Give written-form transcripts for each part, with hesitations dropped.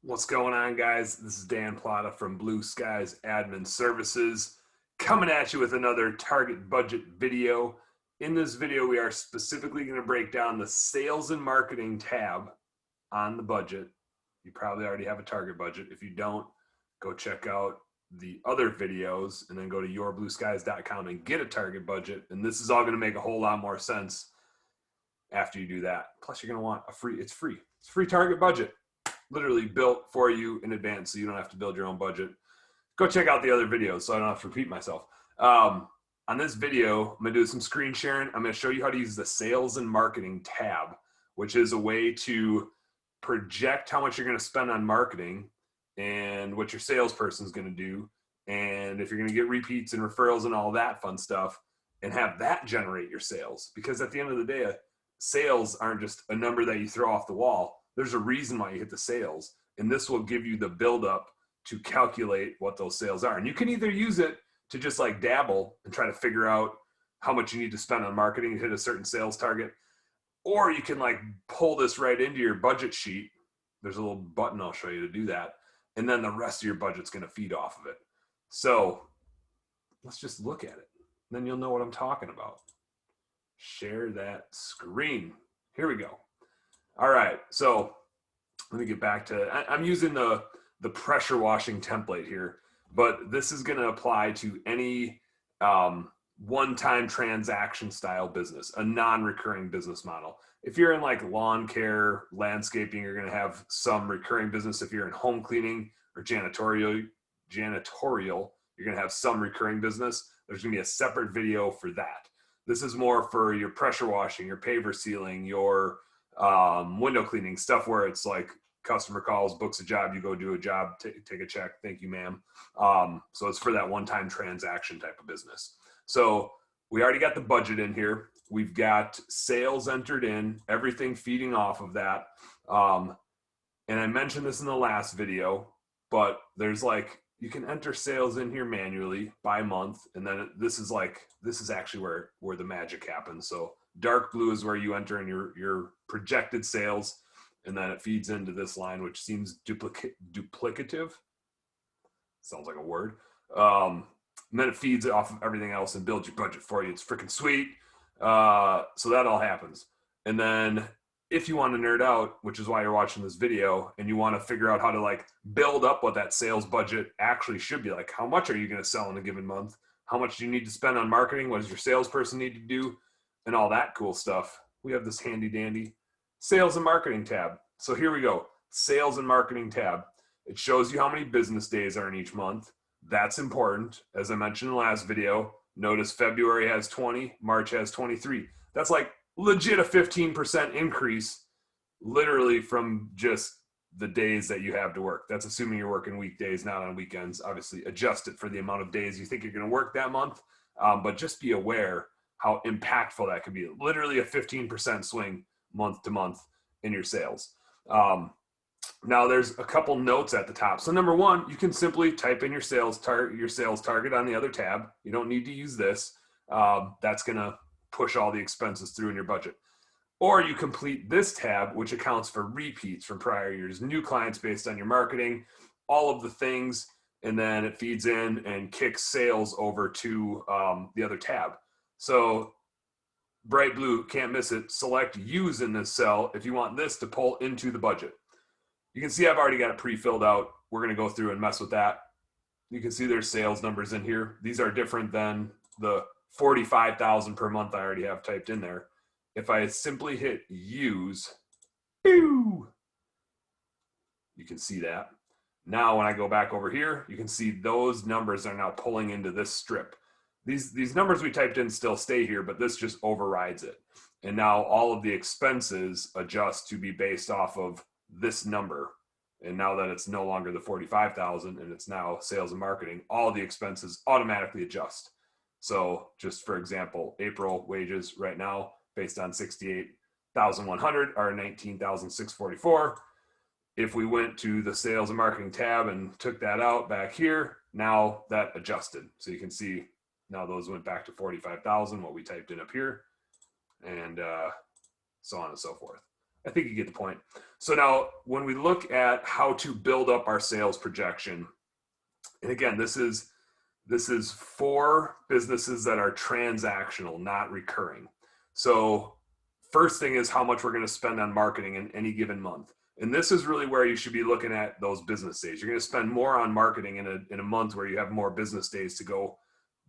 What's going on, guys? This is Dan Plata from Blue Skies Admin Services coming at you with another target budget video. In this video, we are specifically going to break down the sales and marketing tab on the budget. You probably already have a target budget. If you don't, go check out the other videos and then go to yourblueskies.com and get a target budget. And this is all going to make a whole lot more sense after you do that. Plus, you're going to want it's free target budget, literally built for you in advance, so you don't have to build your own budget. Go check out the other videos so I don't have to repeat myself. On this video, I'm going to do some screen sharing. I'm going to show you how to use the sales and marketing tab, which is a way to project how much you're going to spend on marketing and what your salesperson is going to do, and if you're going to get repeats and referrals and all that fun stuff, and have that generate your sales. Because at the end of the day, sales aren't just a number that you throw off the wall. There's a reason why you hit the sales, and this will give you the buildup to calculate what those sales are. And you can either use it to just like dabble and try to figure out how much you need to spend on marketing to hit a certain sales target, or you can like pull this right into your budget sheet. There's a little button I'll show you to do that, and then the rest of your budget's going to feed off of it. So let's just look at it, then you'll know what I'm talking about. Share that screen. Here we go. All right, so let me get back to, I'm using the pressure washing template here, but this is going to apply to any one-time transaction style business, a non-recurring business model. If you're in like lawn care, landscaping, you're going to have some recurring business. If you're in home cleaning or janitorial, you're going to have some recurring business. There's going to be a separate video for that. This is more for your pressure washing, your paver sealing, your window cleaning, stuff where it's like customer calls, books a job, you go do a job, take a check, thank you, ma'am. So it's for that one-time transaction type of business. So we already got the budget in here. We've got sales entered in, everything feeding off of that. And I mentioned this in the last video, but there's like, you can enter sales in here manually by month. And then this is actually where the magic happens. So dark blue is where you enter in your projected sales, and then it feeds into this line, which seems duplicative. Sounds like a word. And then it feeds it off of everything else and builds your budget for you. It's freaking sweet. So that all happens. And then if you want to nerd out, which is why you're watching this video, and you want to figure out how to like build up what that sales budget actually should be, like how much are you going to sell in a given month? How much do you need to spend on marketing? What does your salesperson need to do? And all that cool stuff. We have this handy dandy sales and marketing tab. So here we go, sales and marketing tab. It shows you how many business days are in each month. That's important. As I mentioned in the last video, notice February has 20, March has 23. That's like legit a 15% increase, literally from just the days that you have to work. That's assuming you're working weekdays, not on weekends. Obviously adjust it for the amount of days you think you're going to work that month. But just be aware how impactful that could be. Literally a 15% swing month to month in your sales. Now there's a couple notes at the top. So number one, you can simply type in your sales target on the other tab. You don't need to use this. That's going to push all the expenses through in your budget. Or you complete this tab, which accounts for repeats from prior years, new clients based on your marketing, all of the things, and then it feeds in and kicks sales over to the other tab. So bright blue, can't miss it. Select use in this cell if you want this to pull into the budget. You can see I've already got it pre-filled out. We're going to go through and mess with that. You can see there's sales numbers in here. These are different than the 45,000 per month I already have typed in there. If I simply hit use, you can see that. Now when I go back over here, you can see those numbers are now pulling into this strip. These numbers we typed in still stay here, but this just overrides it. And now all of the expenses adjust to be based off of this number. And now that it's no longer the 45,000 and it's now sales and marketing, all the expenses automatically adjust. So just for example, April wages right now based on 68,100 are 19,644. If we went to the sales and marketing tab and took that out back here, now that adjusted. So you can see now those went back to 45,000, what we typed in up here, and so on and so forth. I think you get the point. So now when we look at how to build up our sales projection, and again, this is for businesses that are transactional, not recurring. So first thing is how much we're going to spend on marketing in any given month. And this is really where you should be looking at those business days. You're going to spend more on marketing in a month where you have more business days to go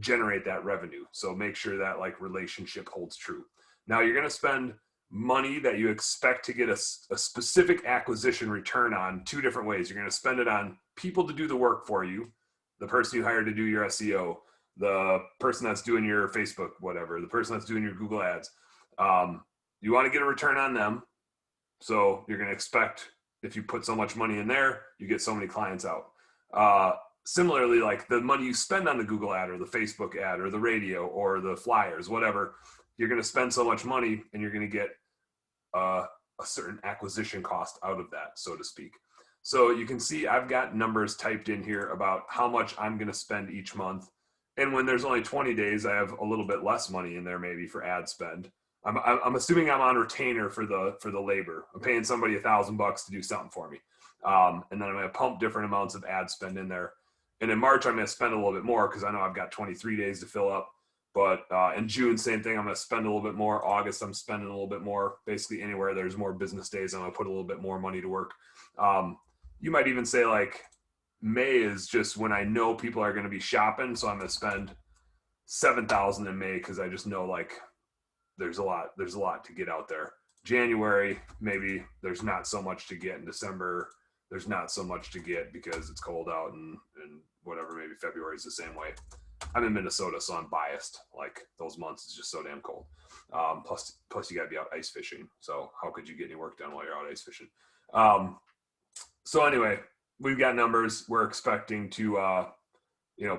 generate that revenue. So make sure that like relationship holds true. Now you're going to spend money that you expect to get a specific acquisition return on two different ways. You're going to spend it on people to do the work for you, the person you hired to do your SEO, the person that's doing your Facebook, whatever, the person that's doing your Google ads. You want to get a return on them. So you're going to expect if you put so much money in there, you get so many clients out. Similarly, like the money you spend on the Google ad or the Facebook ad or the radio or the flyers, whatever, you're going to spend so much money and you're going to get a certain acquisition cost out of that, so to speak. So you can see I've got numbers typed in here about how much I'm going to spend each month. And when there's only 20 days, I have a little bit less money in there maybe for ad spend. I'm assuming I'm on retainer for the labor. I'm paying somebody $1,000 to do something for me. And then I'm going to pump different amounts of ad spend in there. And in March, I'm going to spend a little bit more because I know I've got 23 days to fill up. But in June, same thing. I'm going to spend a little bit more. August, I'm spending a little bit more. Basically, anywhere there's more business days, I'm going to put a little bit more money to work. You might even say like May is just when I know people are going to be shopping. So I'm going to spend $7,000 in May because I just know like there's a lot to get out there. January, maybe there's not so much to get. In December, there's not so much to get because it's cold out, and whatever, maybe February is the same way. I'm in Minnesota, so I'm biased. Like those months is just so damn cold. Plus you gotta be out ice fishing. So how could you get any work done while you're out ice fishing? So anyway, we've got numbers. We're expecting to,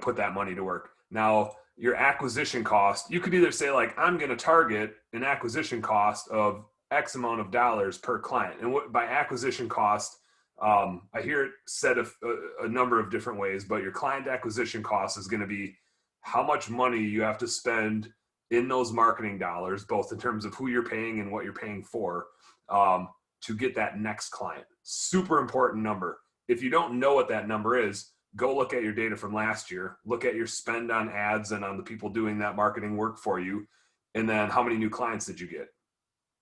put that money to work. Now, your acquisition cost, you could either say like, I'm going to target an acquisition cost of X amount of dollars per client. And by acquisition cost, I hear it said a number of different ways, but your client acquisition cost is going to be how much money you have to spend in those marketing dollars, both in terms of who you're paying and what you're paying for, to get that next client. Super important number. If you don't know what that number is, go look at your data from last year, look at your spend on ads and on the people doing that marketing work for you, and then how many new clients did you get?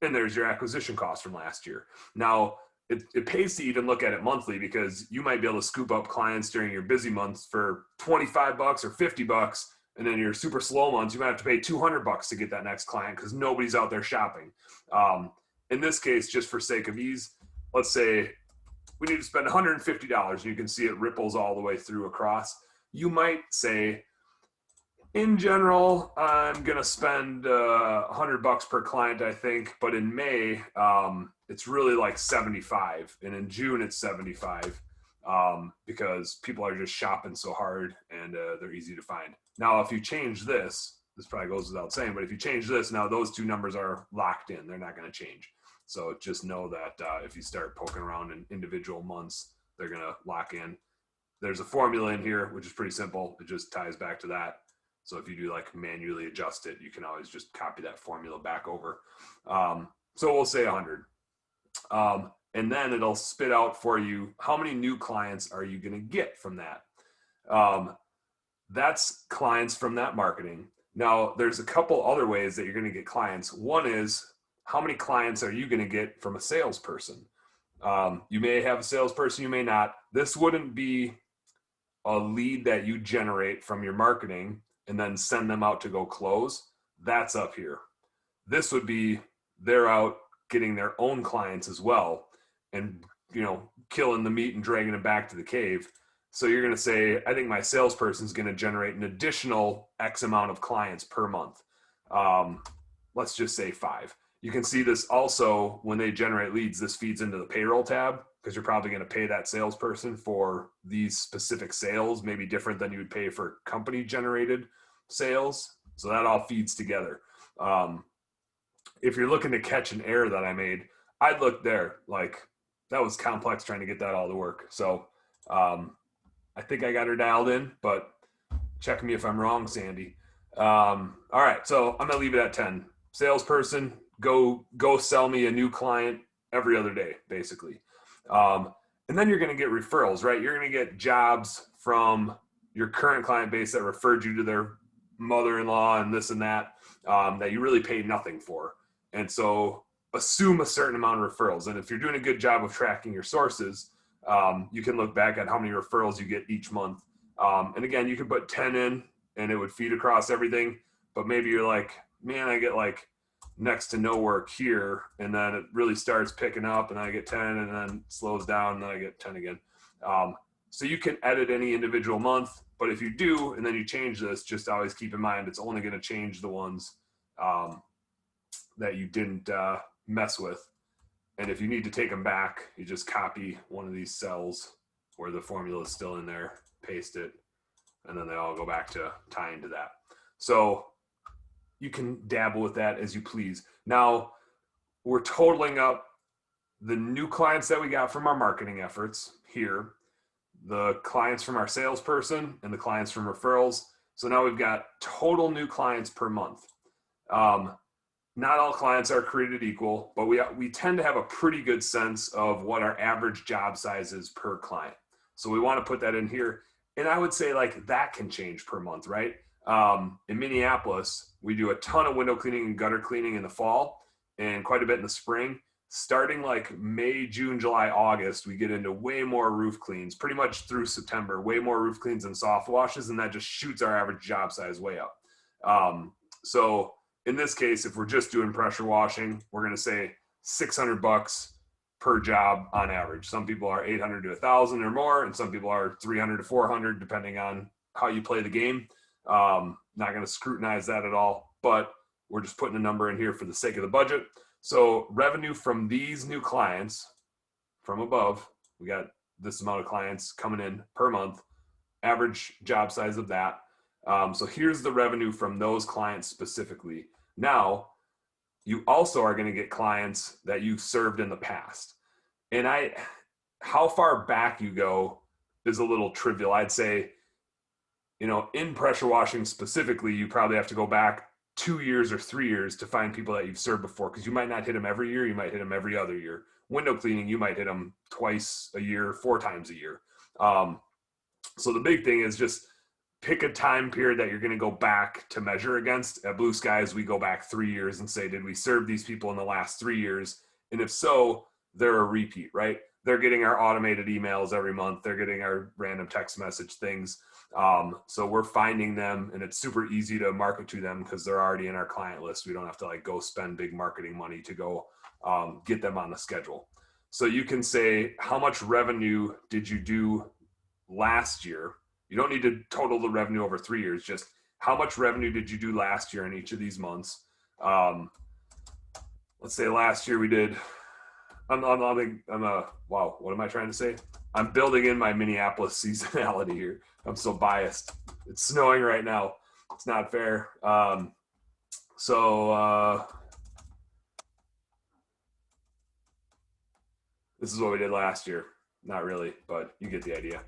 And there's your acquisition cost from last year. Now, it pays to even look at it monthly because you might be able to scoop up clients during your busy months for $25 or $50, and then your super slow months, you might have to pay $200 to get that next client because nobody's out there shopping. In this case, just for sake of ease, let's say we need to spend $150. You can see it ripples all the way through across. You might say, in general, I'm going to spend $100 per client, I think. But in May, it's really like 75. And in June, it's 75 because people are just shopping so hard and they're easy to find. Now, if you change this probably goes without saying, but if you change this, now those two numbers are locked in. They're not going to change. So just know that if you start poking around in individual months, they're going to lock in. There's a formula in here, which is pretty simple. It just ties back to that. So if you do like manually adjust it, you can always just copy that formula back over. So we'll say 100. And then it'll spit out for you, how many new clients are you going to get from that? That's clients from that marketing. Now, there's a couple other ways that you're going to get clients. One is, how many clients are you going to get from a salesperson? You may have a salesperson, you may not. This wouldn't be a lead that you generate from your marketing and then send them out to go close. That's up here. This would be they're out getting their own clients as well and, killing the meat and dragging it back to the cave. So you're going to say, I think my salesperson is going to generate an additional X amount of clients per month. Let's just say 5. You can see this also when they generate leads, this feeds into the payroll tab because you're probably going to pay that salesperson for these specific sales, maybe different than you would pay for company generated sales. So that all feeds together. If you're looking to catch an error that I made, I'd look there. Like that was complex trying to get that all to work. So I think I got her dialed in, but check me if I'm wrong, Sandy. All right. So I'm going to leave it at 10. Salesperson, go sell me a new client every other day, basically. And then you're going to get referrals, right? You're going to get jobs from your current client base that referred you to their mother-in-law and this and that, that you really paid nothing for. And so assume a certain amount of referrals. And if you're doing a good job of tracking your sources, you can look back at how many referrals you get each month. And again, you can put 10 in and it would feed across everything. But maybe you're like, man, I get like next to no work here. And then it really starts picking up and I get 10 and then slows down and then I get 10 again. So you can edit any individual month, but if you do, and then you change this, just always keep in mind, it's only going to change the ones that you didn't mess with. And if you need to take them back, you just copy one of these cells where the formula is still in there, paste it, and then they all go back to tying to that. So you can dabble with that as you please. Now, we're totaling up the new clients that we got from our marketing efforts here, the clients from our salesperson, and the clients from referrals. So now we've got total new clients per month. Not all clients are created equal, but we tend to have a pretty good sense of what our average job size is per client. So we want to put that in here. And I would say like that can change per month, right? In Minneapolis, we do a ton of window cleaning and gutter cleaning in the fall and quite a bit in the spring. Starting like May, June, July, August, we get into way more roof cleans, pretty much through September, way more roof cleans and soft washes, and that just shoots our average job size way up. So in this case, if we're just doing pressure washing, we're going to say $600 per job on average. Some people are 800 to 1,000 or more, and some people are 300 to 400, depending on how you play the game. Not going to scrutinize that at all, but we're just putting a number in here for the sake of the budget. So revenue from these new clients from above, we got this amount of clients coming in per month, average job size of that. So here's the revenue from those clients specifically. Now, you also are going to get clients that you've served in the past. And how far back you go is a little trivial. I'd say, in pressure washing specifically, you probably have to go back 2 years or 3 years to find people that you've served before, because you might not hit them every year. You might hit them every other year. Window cleaning, you might hit them twice a year, 4 times a year. So the big thing is just pick a time period that you're going to go back to measure against. At Blue Skies, we go back 3 years and say, did we serve these people in the last 3 years? And if so, they're a repeat, right? They're getting our automated emails every month. They're getting our random text message things. So we're finding them, and it's super easy to market to them because they're already in our client list. We don't have to like go spend big marketing money to go get them on the schedule. So you can say, how much revenue did you do last year? You don't need to total the revenue over 3 years. Just how much revenue did you do last year in each of these months? Let's say last year we did. Wow. What am I trying to say? I'm building in my Minneapolis seasonality here. I'm so biased. It's snowing right now. It's not fair. This is what we did last year. Not really, but you get the idea.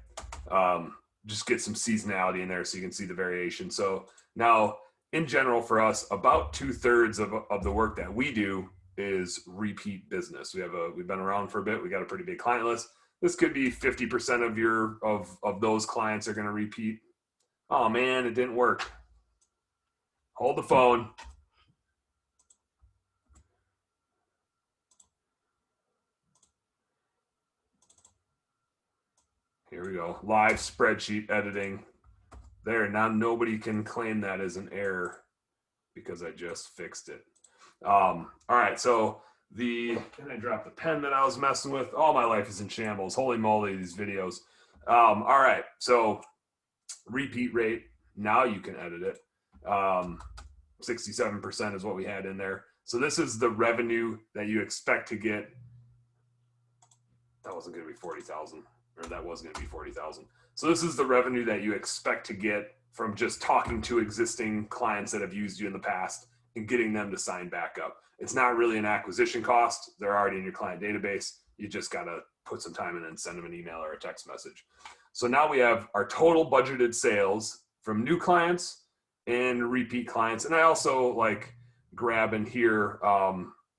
Just get some seasonality in there so you can see the variation. So now, in general, for us, about 2/3 of the work that we do is repeat business. We've been around for a bit. We got a pretty big client list. This could be 50% of those clients are going to repeat. Oh man, it didn't work. Hold the phone. Here we go. Live spreadsheet editing. There, now nobody can claim that as an error because I just fixed it. All right, so then I dropped the pen that I was messing with. All my life is in shambles. Holy moly, these videos. All right, so repeat rate. Now you can edit it. 67% is what we had in there. So this is the revenue that you expect to get. That wasn't going to be 40,000. Or that was going to be 40,000. So this is the revenue that you expect to get from just talking to existing clients that have used you in the past and getting them to sign back up. It's not really an acquisition cost. They're already in your client database. You just got to put some time in and send them an email or a text message. So now we have our total budgeted sales from new clients and repeat clients. And I also like grab in here,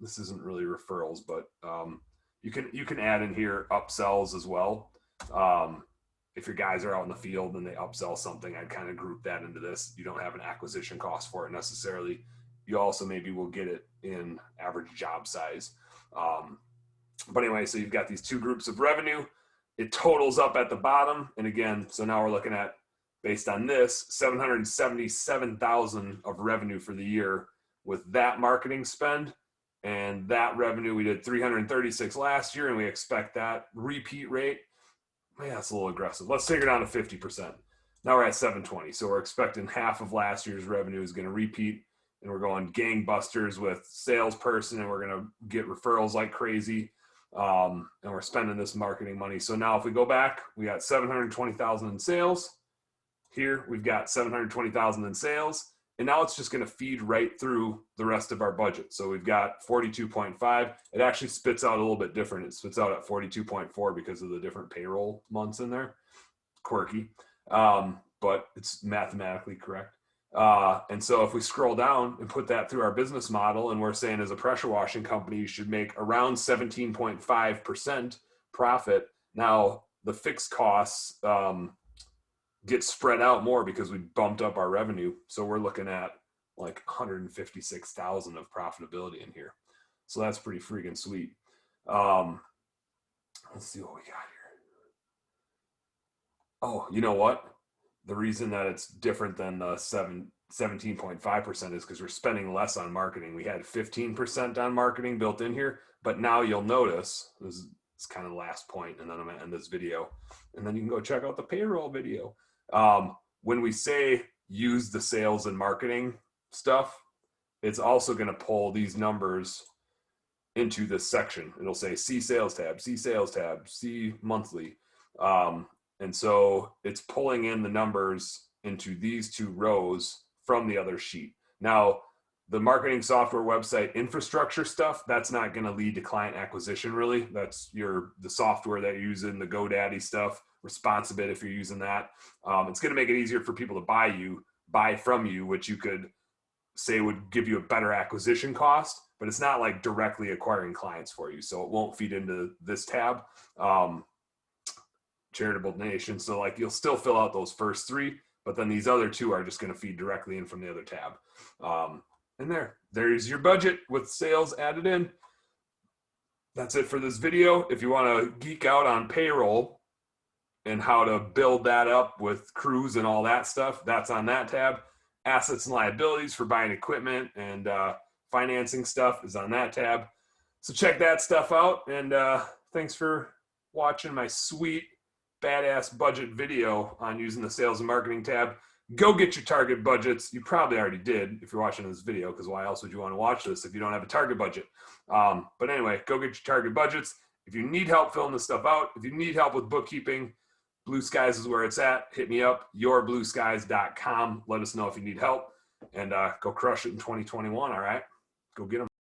this isn't really referrals, but You can add in here upsells as well. If your guys are out in the field and they upsell something, I'd kind of group that into this. You don't have an acquisition cost for it necessarily. You also maybe will get it in average job size. But anyway, so you've got these two groups of revenue. It totals up at the bottom. And again, so now we're looking at, based on this, 777,000 of revenue for the year with that marketing spend. And that revenue, we did 336 last year, and we expect that repeat rate. Man, that's a little aggressive. Let's take it down to 50%. Now we're at 720. So we're expecting half of last year's revenue is going to repeat, and we're going gangbusters with salesperson, and we're going to get referrals like crazy. And we're spending this marketing money. So now if we go back, we got 720,000 in sales. Here we've got 720,000 in sales. And now it's just going to feed right through the rest of our budget. So we've got 42.5. It actually spits out a little bit different. It spits out at 42.4 because of the different payroll months in there. Quirky, but it's mathematically correct. And so if we scroll down and put that through our business model, and we're saying as a pressure washing company, you should make around 17.5% profit. Now the fixed costs get spread out more because we bumped up our revenue. So we're looking at like 156,000 of profitability in here. So that's pretty freaking sweet. Let's see what we got here. Oh, you know what? The reason that it's different than the 17.5% is because we're spending less on marketing. We had 15% on marketing built in here, but now you'll notice, this is kind of the last point, and then I'm gonna end this video, and then you can go check out the payroll video. When we say use the sales and marketing stuff, it's also going to pull these numbers into this section. It'll say see sales tab, see monthly. And so it's pulling in the numbers into these two rows from the other sheet. Now, the marketing software website infrastructure stuff, that's not going to lead to client acquisition really. That's the software that you're using, the GoDaddy stuff, Responsibit if you're using that. It's going to make it easier for people to buy from you, which you could say would give you a better acquisition cost, but it's not like directly acquiring clients for you. So it won't feed into this tab, charitable donation. So like you'll still fill out those first three, but then these other two are just going to feed directly in from the other tab. And there's your budget with sales added in. That's it for this video. If you want to geek out on payroll and how to build that up with crews and all that stuff, that's on that tab. Assets and liabilities for buying equipment and financing stuff is on that tab. So check that stuff out. And thanks for watching my sweet, badass budget video on using the sales and marketing tab. Go get your target budgets. You probably already did if you're watching this video, because why else would you want to watch this if you don't have a target budget? But anyway, go get your target budgets. If you need help filling this stuff out, if you need help with bookkeeping, Blue Skies is where it's at. Hit me up, yourblueskies.com. Let us know if you need help, and go crush it in 2021, all right? Go get them.